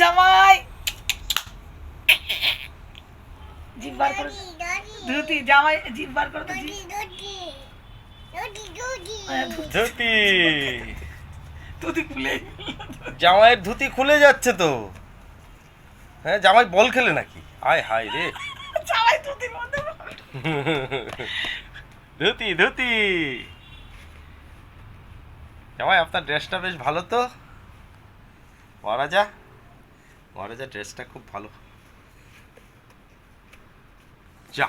জামাই জিভ বার করো ধুতি জামাই জিভ বার করো তো ধুতি ধুতি খুলে জামাইয়ের ধুতি খুলে যাচ্ছে তো। হ্যাঁ, জামাই বল খেলে নাকি? আয় হায় রে। জামাই ধুতির মধ্যে ধুতি ধুতি জামাই, আপনার ড্রেসটা বেশ ভালো তো। মহারাজা, মহারাজা ড্রেসটা খুব ভালো। যা